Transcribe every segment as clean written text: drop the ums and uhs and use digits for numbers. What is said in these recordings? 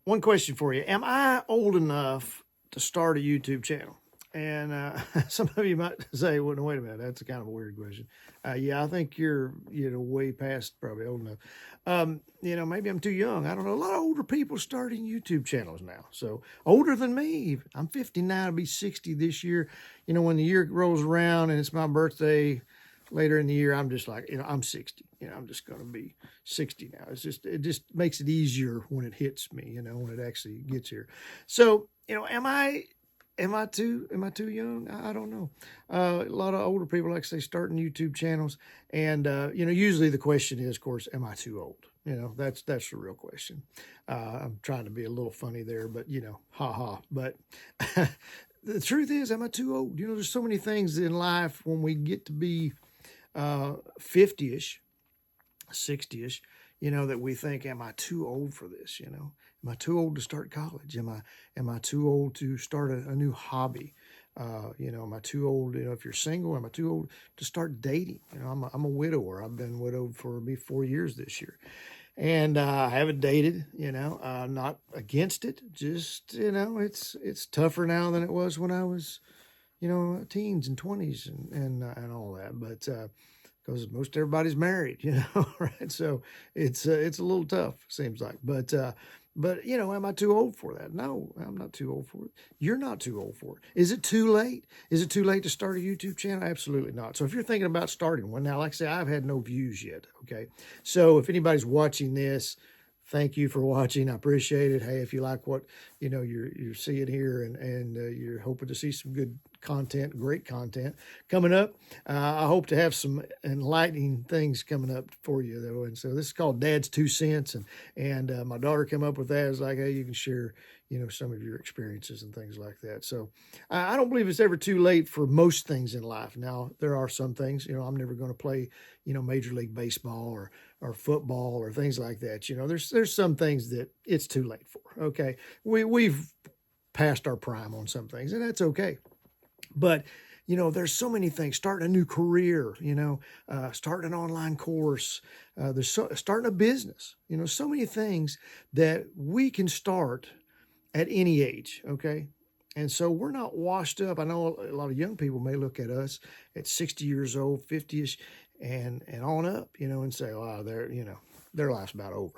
one question for you. Am I old enough to start a YouTube channel? And some of you might say, well, no, wait a minute, that's a kind of a weird question. Yeah, I think you're, way past probably old enough. Maybe I'm too young. I don't know. A lot of older people starting YouTube channels now. So older than me. I'm 59, I'll be 60 this year. When the year rolls around and it's my birthday later in the year, I'm just like, I'm 60. I'm just going to be 60 now. It just makes it easier when it hits me, when it actually gets here. So, am I too young? I don't know. A lot of older people, like I say, starting YouTube channels, and usually the question is, of course, am I too old? That's the real question. I'm trying to be a little funny there, but ha ha. But the truth is, am I too old? There's so many things in life when we get to be 50-ish, 60-ish, that we think, am I too old for this? Am I too old to start college? Am I too old to start a new hobby? Am I too old, if you're single, am I too old to start dating? I'm a widower. I've been widowed for 4 years this year. And I haven't dated, not against it. Just, it's tougher now than it was when I was, teens and 20s and all that. But because most everybody's married, right? So it's a little tough, seems like. But am I too old for that? No, I'm not too old for it. You're not too old for it. Is it too late? Is it too late to start a YouTube channel? Absolutely not. So if you're thinking about starting one, now, like I say, I've had no views yet. Okay, so if anybody's watching this, thank you for watching. I appreciate it. Hey, if you like what you're seeing here, and you're hoping to see some good content, great content coming up, I hope to have some enlightening things coming up for you, though. And so this is called Dad's 2 Cents, and my daughter came up with that. It's like, hey, you can share some of your experiences and things like that. So I don't believe it's ever too late for most things in life. Now, there are some things, I'm never going to play Major League Baseball or football or things like that. There's some things that it's too late for. Okay, we've passed our prime on some things, and that's okay. But there's so many things. Starting a new career, starting an online course, starting a business. So many things that we can start at any age. Okay. And so we're not washed up. I know a lot of young people may look at us at 60 years old, 50-ish, and on up, and say, "Oh, their life's about over."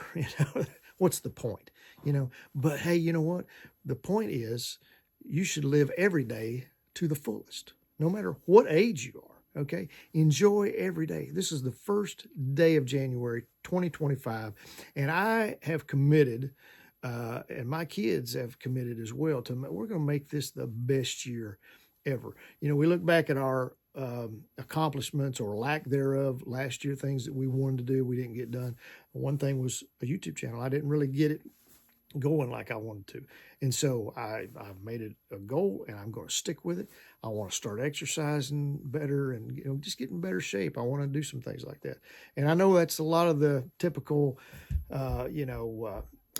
What's the point? But hey, you know what? The point is, you should live every day to the fullest, no matter what age you are. Okay, enjoy every day. This is the first day of January 2025, and I have committed. And my kids have committed as well we're going to make this the best year ever. We look back at our accomplishments or lack thereof last year, things that we wanted to do, we didn't get done. One thing was a YouTube channel. I didn't really get it going like I wanted to. And so I've made it a goal, and I'm going to stick with it. I want to start exercising better and, just get in better shape. I want to do some things like that. And I know that's a lot of the typical,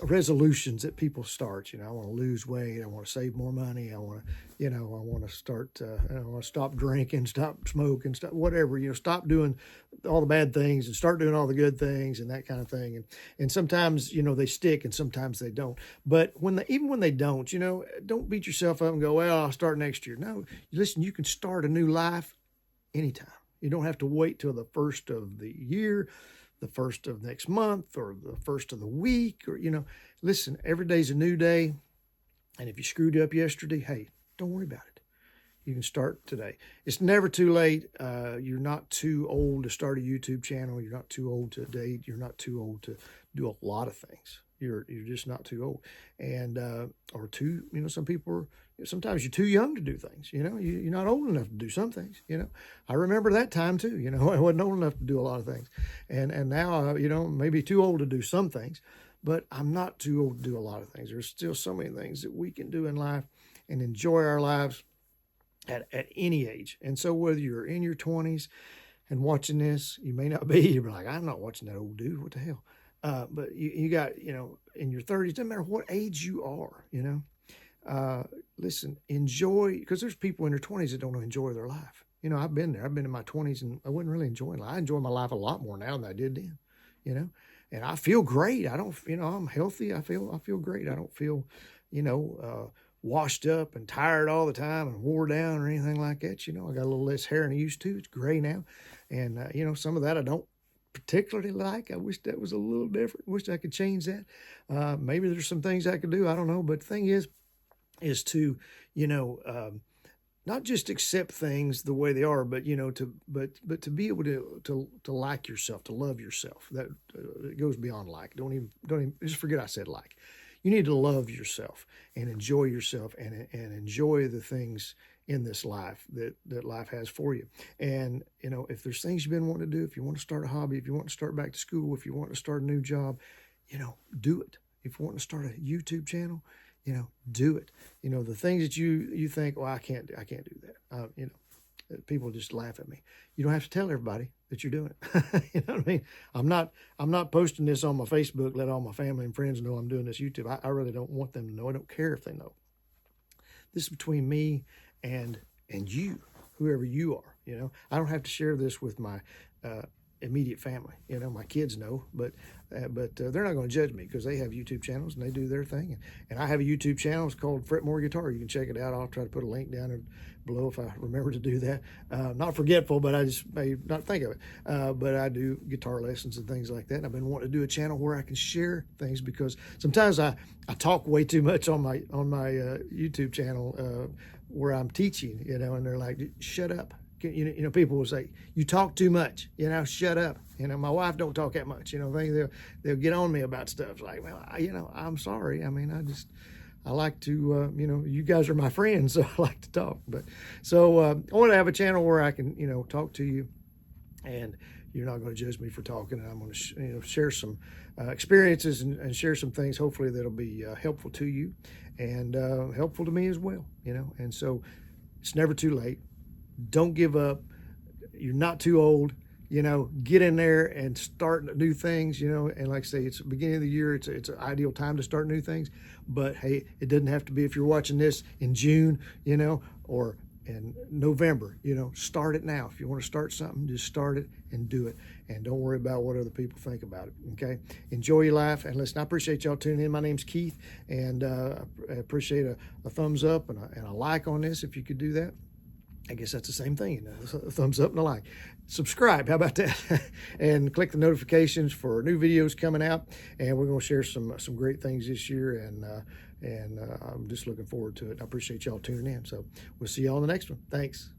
resolutions that people start. I want to lose weight. I want to save more money. I want to start, I want to stop drinking, stop smoking, stop whatever, stop doing all the bad things and start doing all the good things and that kind of thing. And sometimes, they stick and sometimes they don't. But even when they don't, don't beat yourself up and go, well, I'll start next year. No, listen, you can start a new life anytime. You don't have to wait till the first of the year, the first of next month, or the first of the week, or, listen, every day's a new day. And if you screwed up yesterday, hey, don't worry about it. You can start today. It's never too late. You're not too old to start a YouTube channel. You're not too old to date. You're not too old to do a lot of things. You're just not too old. And, or too, some people are, sometimes you're too young to do things, you're not old enough to do some things, I remember that time too, I wasn't old enough to do a lot of things. And now, maybe too old to do some things, but I'm not too old to do a lot of things. There's still so many things that we can do in life and enjoy our lives at any age. And so whether you're in your 20s and watching this, you may not be, you're like, I'm not watching that old dude, what the hell? But you got, in your 30s, doesn't matter what age you are, listen, enjoy, because there's people in their 20s that don't enjoy their life. I've been there. I've been in my 20s and I wasn't really enjoying life. I enjoy my life a lot more now than I did then, and I feel great. I don't, I'm healthy. I feel great. I don't feel, washed up and tired all the time and wore down or anything like that. I got a little less hair than I used to. It's gray now. And, some of that I don't particularly like. I wish that was a little different. Wish I could change that. Maybe there's some things I could do. I don't know. But the thing is to, not just accept things the way they are, but but to be able to like yourself, to love yourself. That it goes beyond like. Don't even just forget I said like. You need to love yourself and enjoy yourself and enjoy the things in this life that life has for you. And if there's things you've been wanting to do, if you want to start a hobby, if you want to start back to school, if you want to start a new job, do it. If you want to start a YouTube channel, do it. The things that you think, well, I can't do that. People just laugh at me. You don't have to tell everybody that you're doing it. You know what I mean? I'm not posting this on my Facebook, let all my family and friends know I'm doing this YouTube. I really don't want them to know. I don't care if they know. This is between me and you, whoever you are. I don't have to share this with my immediate family. My kids know, but they're not going to judge me because they have YouTube channels and they do their thing. And I have a YouTube channel. It's called Fretmore Guitar. You can check it out. I'll try to put a link down below if I remember to do that. Not forgetful, but I just may not think of it. But I do guitar lessons and things like that. And I've been wanting to do a channel where I can share things because sometimes I talk way too much on my YouTube channel where I'm teaching, and they're like, shut up. People will say, you talk too much, shut up. My wife don't talk that much, they'll get on me about stuff like, well, I'm sorry. I mean, I like to, you guys are my friends, so I like to talk. But so I want to have a channel where I can, talk to you and you're not going to judge me for talking. And I'm going to, share some experiences and share some things, hopefully that'll be helpful to you and helpful to me as well, and so it's never too late. Don't give up. You're not too old. Get in there and start new things, and like I say, it's the beginning of the year. It's an ideal time to start new things. But hey, it doesn't have to be if you're watching this in June, or in November, start it now. If you want to start something, just start it and do it. And don't worry about what other people think about it, okay? Enjoy your life. And listen, I appreciate y'all tuning in. My name's Keith, and I appreciate a thumbs up and a like on this if you could do that. I guess that's the same thing, a thumbs up and a like. Subscribe, how about that? And click the notifications for new videos coming out. And we're going to share some great things this year, and I'm just looking forward to it. I appreciate y'all tuning in. So we'll see y'all on the next one. Thanks.